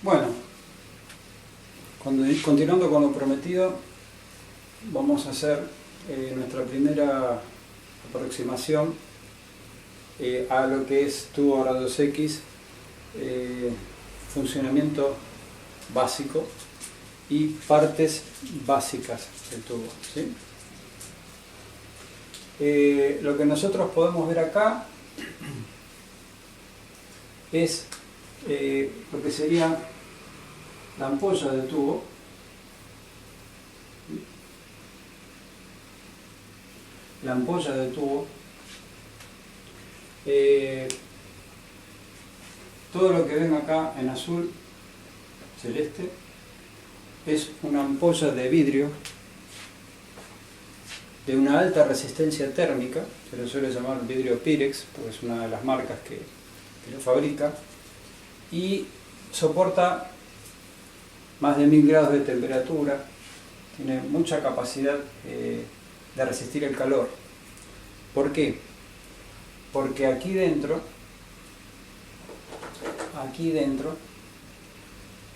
Bueno, continuando con lo prometido, vamos a hacer nuestra primera aproximación a lo que es tubo rayos X, funcionamiento básico y partes básicas del tubo, ¿sí? Lo que nosotros podemos ver acá es lo que sería la ampolla del tubo, la ampolla del tubo. Todo lo que ven acá en azul celeste es una ampolla de vidrio de una alta resistencia térmica, se le suele llamar vidrio Pyrex porque es una de las marcas que lo fabrica, y soporta más de 1000 grados de temperatura, tiene mucha capacidad de resistir el calor. ¿Por qué? Porque aquí dentro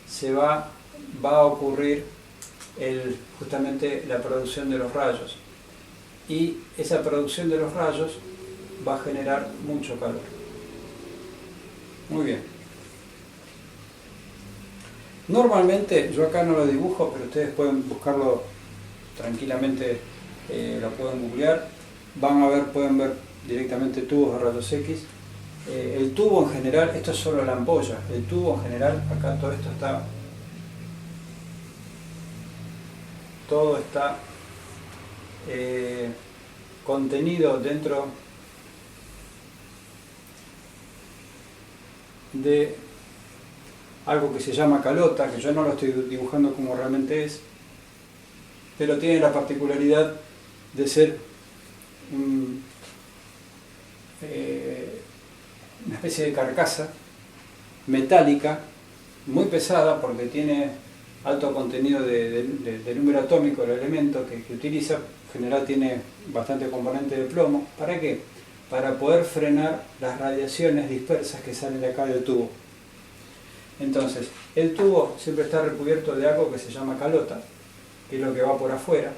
se va a ocurrir justamente la producción de los rayos, y esa producción de los rayos va a generar mucho calor. Muy bien. Normalmente, yo acá no lo dibujo, pero ustedes pueden buscarlo tranquilamente, lo pueden googlear, pueden ver directamente tubos de rayos X. El tubo en general, esto es solo la ampolla, el tubo en general, acá todo esto está contenido dentro de algo que se llama calota, que yo no lo estoy dibujando como realmente es, pero tiene la particularidad de ser una especie de carcasa metálica muy pesada, porque tiene alto contenido de número atómico del elemento que utiliza. En general tiene bastante componente de plomo. ¿Para qué? Para poder frenar las radiaciones dispersas que salen de acá del tubo. Entonces, el tubo siempre está recubierto de algo que se llama calota, que es lo que va por afuera,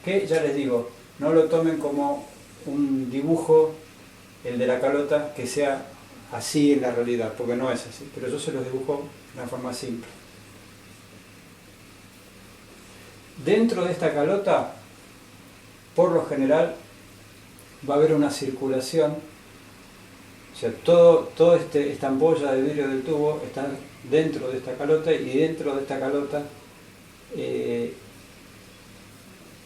que ya les digo, no lo tomen como un dibujo, el de la calota, que sea así en la realidad, porque no es así, pero yo se los dibujo de una forma simple. Dentro de esta calota, por lo general, va a haber una circulación, o sea, toda esta ampolla de vidrio del tubo está dentro de esta calota, y dentro de esta calota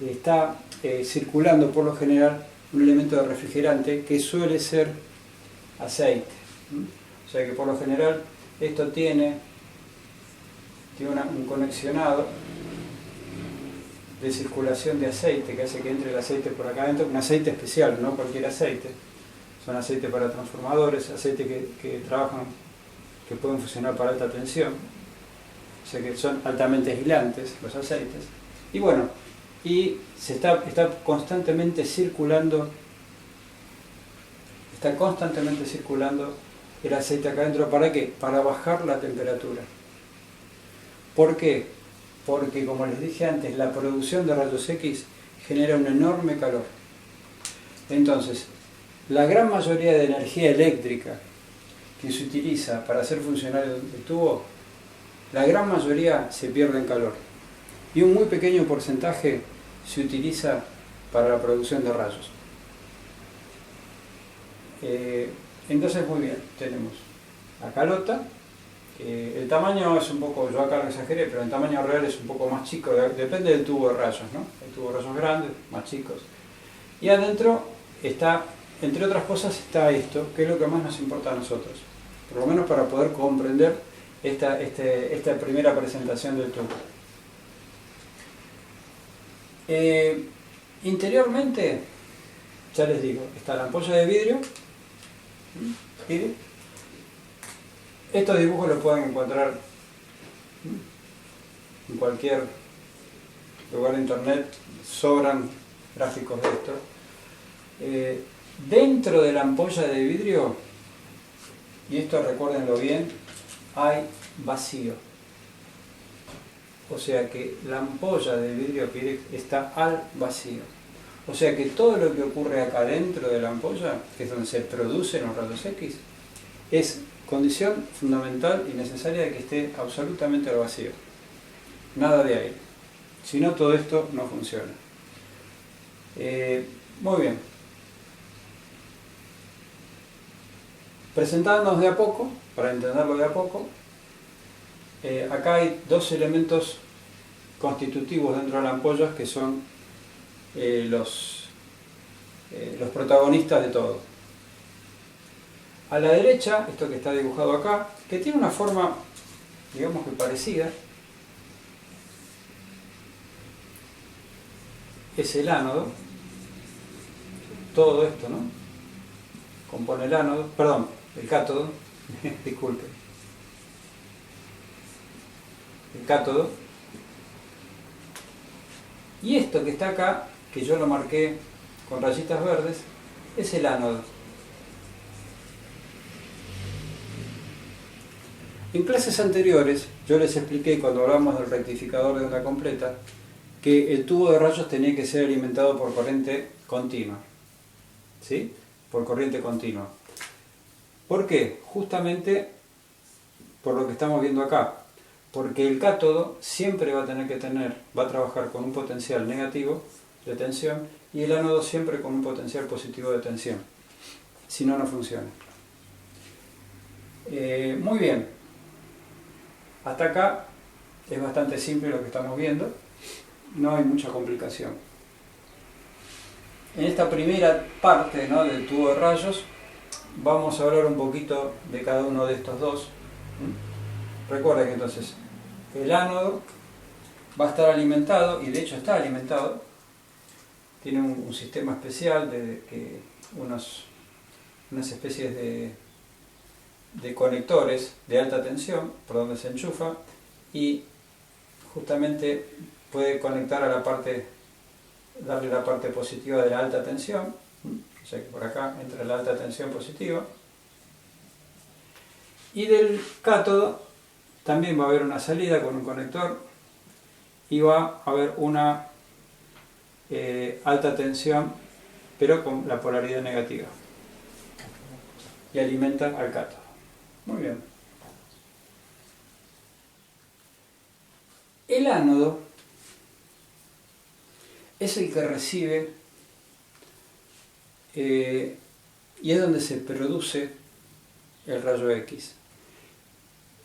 está circulando por lo general un elemento de refrigerante que suele ser aceite. O sea que por lo general esto tiene un conexionado de circulación de aceite que hace que entre el aceite por acá adentro, un aceite especial, no cualquier aceite. Son aceites para transformadores, aceites que trabajan, que pueden funcionar para alta tensión, o sea que son altamente aislantes los aceites. Y bueno, y está constantemente circulando el aceite acá adentro. ¿Para qué? Para bajar la temperatura. ¿Por qué? Porque, como les dije antes, la producción de rayos X genera un enorme calor. Entonces, la gran mayoría de energía eléctrica que se utiliza para hacer funcionar el tubo, la gran mayoría se pierde en calor. Y un muy pequeño porcentaje se utiliza para la producción de rayos. Entonces, muy bien, tenemos la calota. El tamaño es un poco, yo acá lo exageré, pero el tamaño real es un poco más chico, depende del tubo de rayos, ¿no? Hay tubos de rayos grandes, más chicos. Y adentro está, entre otras cosas, está esto, que es lo que más nos importa a nosotros, por lo menos para poder comprender esta primera presentación del tubo. Interiormente, ya les digo, está la ampolla de vidrio. Estos dibujos los pueden encontrar en cualquier lugar de internet, sobran gráficos de esto. Dentro de la ampolla de vidrio, y esto recuérdenlo bien, hay vacío. O sea que la ampolla de vidrio Pyrex está al vacío. O sea que todo lo que ocurre acá dentro de la ampolla, que es donde se producen los rayos X, es condición fundamental y necesaria de que esté absolutamente al vacío. Nada de aire. Si no, todo esto no funciona. Muy bien. Presentándonos de a poco, para entenderlo de a poco, acá hay dos elementos constitutivos dentro de la ampolla que son los protagonistas de todo. A la derecha, esto que está dibujado acá, que tiene una forma, digamos que parecida, es el ánodo. Todo esto, ¿no? Compone el ánodo, perdón, el cátodo, disculpe. El cátodo. Y esto que está acá, que yo lo marqué con rayitas verdes, es el ánodo. En clases anteriores yo les expliqué, cuando hablamos del rectificador de onda completa, que el tubo de rayos tenía que ser alimentado por corriente continua. ¿Sí? Por corriente continua. ¿Por qué? Justamente por lo que estamos viendo acá. Porque el cátodo siempre va a tener que va a trabajar con un potencial negativo de tensión y el ánodo siempre con un potencial positivo de tensión. Si no, no funciona. Muy bien. Hasta acá es bastante simple lo que estamos viendo. No hay mucha complicación. En esta primera parte, ¿no?, del tubo de rayos vamos a hablar un poquito de cada uno de estos dos. Recuerden que entonces el ánodo va a estar alimentado, y de hecho está alimentado, tiene un sistema especial de unas especies de conectores de alta tensión por donde se enchufa y justamente puede conectar a la parte, darle la parte positiva de la alta tensión, o sea que por acá entra la alta tensión positiva, y del cátodo también va a haber una salida con un conector y va a haber una alta tensión pero con la polaridad negativa y alimenta al cátodo. Muy bien. El ánodo es el que recibe y es donde se produce el rayo X.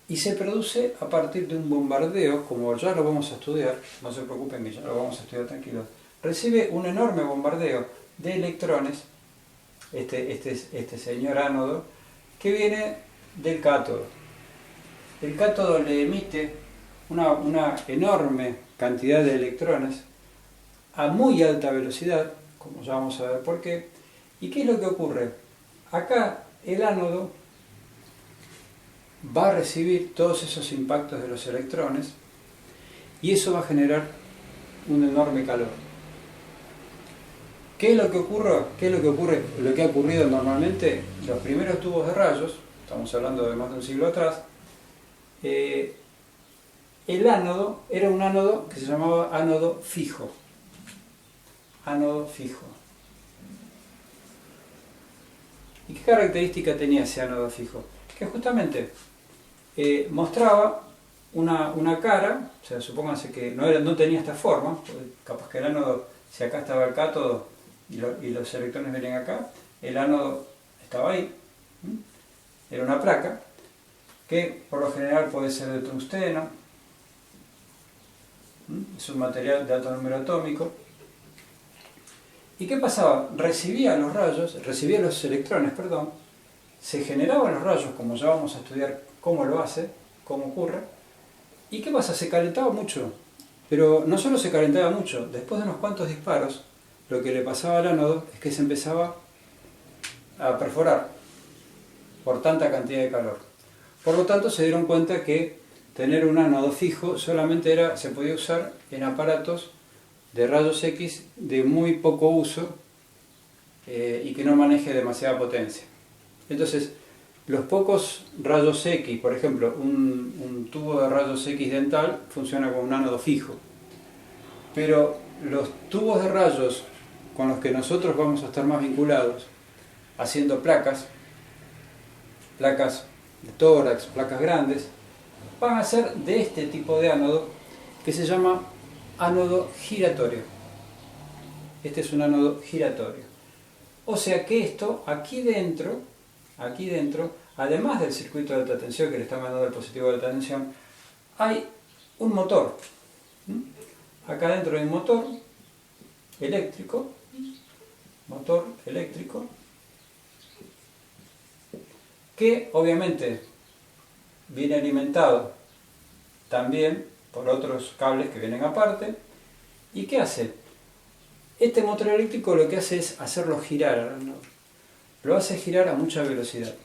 Y se produce a partir de un bombardeo, como ya lo vamos a estudiar, no se preocupen que ya lo vamos a estudiar tranquilos. Recibe un enorme bombardeo de electrones, este señor ánodo, que viene del cátodo. El cátodo le emite una enorme cantidad de electrones a muy alta velocidad, como ya vamos a ver por qué. ¿Y qué es lo que ocurre? Acá el ánodo va a recibir todos esos impactos de los electrones y eso va a generar un enorme calor. ¿Qué es lo que ocurre? Lo que ha ocurrido normalmente, los primeros tubos de rayos, estamos hablando de más de un siglo atrás, el ánodo era un ánodo que se llamaba ánodo fijo. Ánodo fijo. ¿Y qué característica tenía ese ánodo fijo? Que justamente mostraba una cara, o sea, supónganse que no tenía esta forma, capaz que el ánodo, si acá estaba el cátodo y los electrones venían acá, el ánodo estaba ahí, era una placa, que por lo general puede ser de tungsteno, es un material de alto número atómico. ¿Y qué pasaba? Recibía los electrones, se generaban los rayos, como ya vamos a estudiar cómo lo hace, cómo ocurre. ¿Y qué pasa? Se calentaba mucho. Pero no solo se calentaba mucho, después de unos cuantos disparos, lo que le pasaba al ánodo es que se empezaba a perforar por tanta cantidad de calor. Por lo tanto, se dieron cuenta que tener un ánodo fijo solamente se podía usar en aparatos de rayos X de muy poco uso y que no maneje demasiada potencia. Entonces, los pocos rayos X, por ejemplo, un tubo de rayos X dental funciona con un ánodo fijo, pero los tubos de rayos con los que nosotros vamos a estar más vinculados, haciendo placas de tórax, placas grandes, van a ser de este tipo de ánodo que se llama ánodo giratorio. Este es un ánodo giratorio. O sea que esto, aquí dentro, además del circuito de alta tensión que le está mandando el positivo de alta tensión, hay un motor. Acá dentro hay un motor eléctrico, que obviamente viene alimentado también por otros cables que vienen aparte. ¿Y qué hace? Este motor eléctrico lo que hace es hacerlo girar, ¿no? Lo hace girar a mucha velocidad.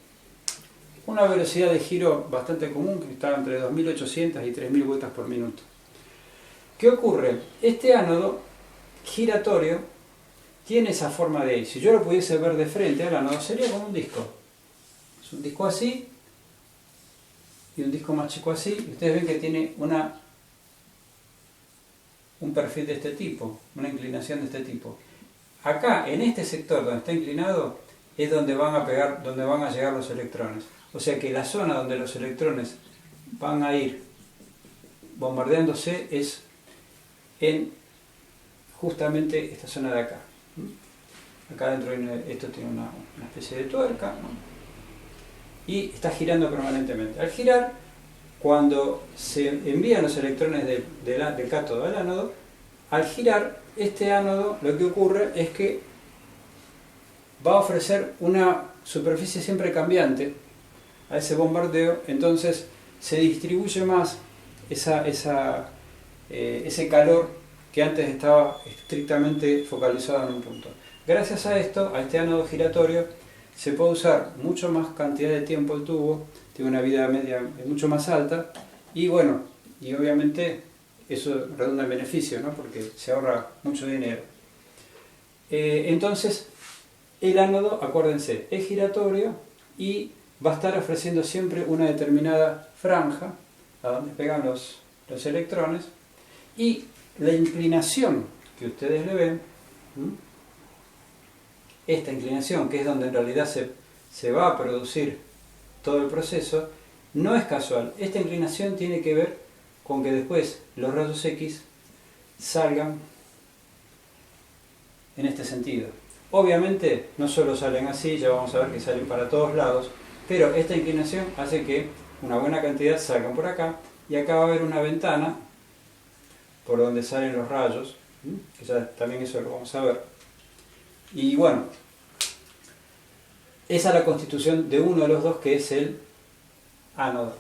Una velocidad de giro bastante común, que está entre 2.800 y 3.000 vueltas por minuto. ¿Qué ocurre? Este ánodo giratorio tiene esa forma de... Si yo lo pudiese ver de frente al ánodo, sería como un disco. Es un disco así, y un disco más chico así, y ustedes ven que tiene un perfil de este tipo, una inclinación de este tipo. Acá, en este sector donde está inclinado, es donde van a llegar los electrones. O sea que la zona donde los electrones van a ir bombardeándose es en justamente esta zona de acá. Acá dentro esto tiene una especie de tuerca, ¿no? Y está girando permanentemente. Al girar, cuando se envían los electrones del cátodo al ánodo, al girar este ánodo lo que ocurre es que va a ofrecer una superficie siempre cambiante a ese bombardeo, entonces se distribuye más ese calor que antes estaba estrictamente focalizado en un punto. Gracias a esto, a este ánodo giratorio, se puede usar mucho más cantidad de tiempo el tubo, tiene una vida media mucho más alta, y bueno, y obviamente eso redunda en beneficio, ¿no? Porque se ahorra mucho dinero. Entonces, el ánodo, acuérdense, es giratorio y va a estar ofreciendo siempre una determinada franja a donde pegan los electrones, y la inclinación que ustedes le ven, esta inclinación, que es donde en realidad se va a producir todo el proceso, no es casual. Esta inclinación tiene que ver con que después los rayos X salgan en este sentido. Obviamente no solo salen así, ya vamos a ver que salen para todos lados, pero esta inclinación hace que una buena cantidad salgan por acá, y acá va a haber una ventana por donde salen los rayos, que ya también eso lo vamos a ver. Y bueno, esa es la constitución de uno de los dos, que es el ánodo.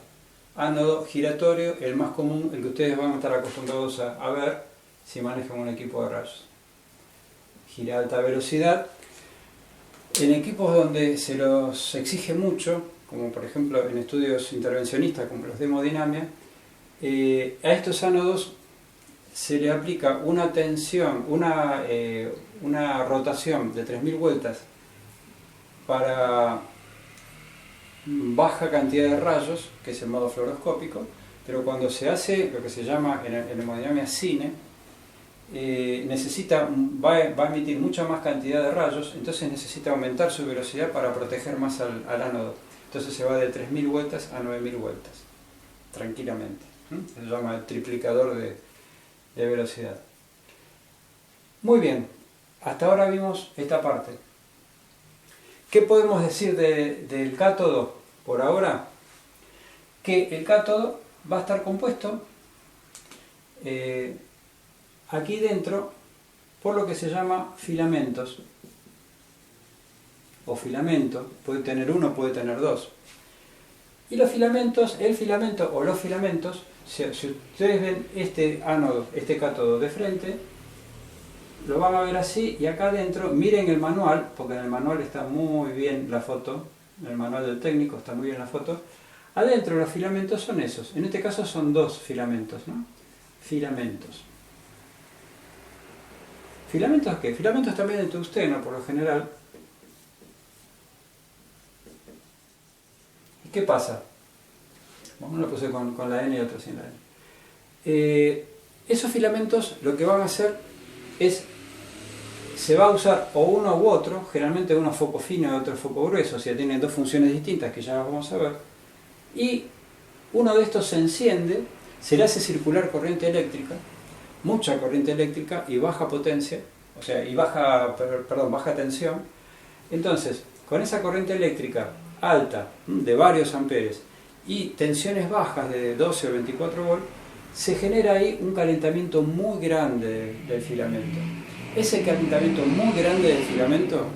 Ánodo giratorio, el más común, el que ustedes van a estar acostumbrados a ver si manejan un equipo de rayos. Gira a alta velocidad. En equipos donde se los exige mucho, como por ejemplo en estudios intervencionistas como los de hemodinamia, a estos ánodos se le aplica una tensión, una rotación de 3.000 vueltas para baja cantidad de rayos, que es el modo fluoroscópico, pero cuando se hace lo que se llama en hemodinamia cine, va a emitir mucha más cantidad de rayos, entonces necesita aumentar su velocidad para proteger más al ánodo. Entonces se va de 3.000 vueltas a 9.000 vueltas, tranquilamente. Se llama el triplicador de velocidad. Muy bien, hasta ahora vimos esta parte. ¿Qué podemos decir del cátodo por ahora? Que el cátodo va a estar compuesto aquí dentro por lo que se llama filamentos o filamento. Puede tener uno, puede tener dos. Y los filamentos, el filamento o los filamentos, si ustedes ven este ánodo, este cátodo de frente, lo van a ver así, y acá adentro, miren el manual, porque en el manual está muy bien la foto, en el manual del técnico está muy bien la foto. Adentro los filamentos son esos, en este caso son dos filamentos, ¿no? Filamentos. ¿Filamentos qué? Filamentos también de tungsteno, por lo general. ¿Qué pasa? Bueno, uno lo puse con la N y otro sin la N. Esos filamentos lo que van a hacer es, se va a usar o uno u otro, generalmente uno foco fino y otro foco grueso, o sea, tienen dos funciones distintas que ya las vamos a ver, y uno de estos se enciende, se le hace circular corriente eléctrica, mucha corriente eléctrica y baja potencia, o sea, y baja tensión. Entonces, con esa corriente eléctrica alta, de varios amperes, y tensiones bajas de 12 o 24 volts, se genera ahí un calentamiento muy grande del filamento. Ese calentamiento muy grande del filamento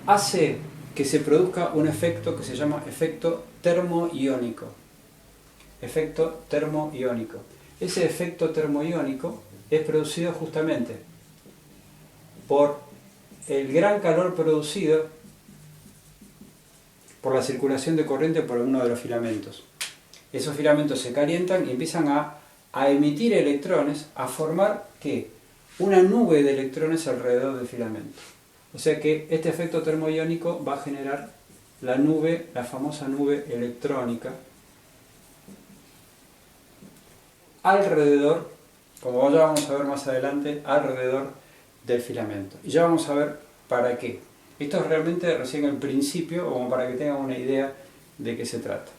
hace que se produzca un efecto que se llama efecto termoiónico. Efecto termoiónico. Ese efecto termoiónico es producido justamente por el gran calor producido por la circulación de corriente por uno de los filamentos. Esos filamentos se calientan y empiezan a emitir electrones, a formar ¿qué? Una nube de electrones alrededor del filamento. O sea que este efecto termoiónico va a generar la nube, la famosa nube electrónica, alrededor, como ya vamos a ver más adelante, alrededor del filamento. Y ya vamos a ver para qué. Esto es realmente recién el principio, como para que tengan una idea de qué se trata.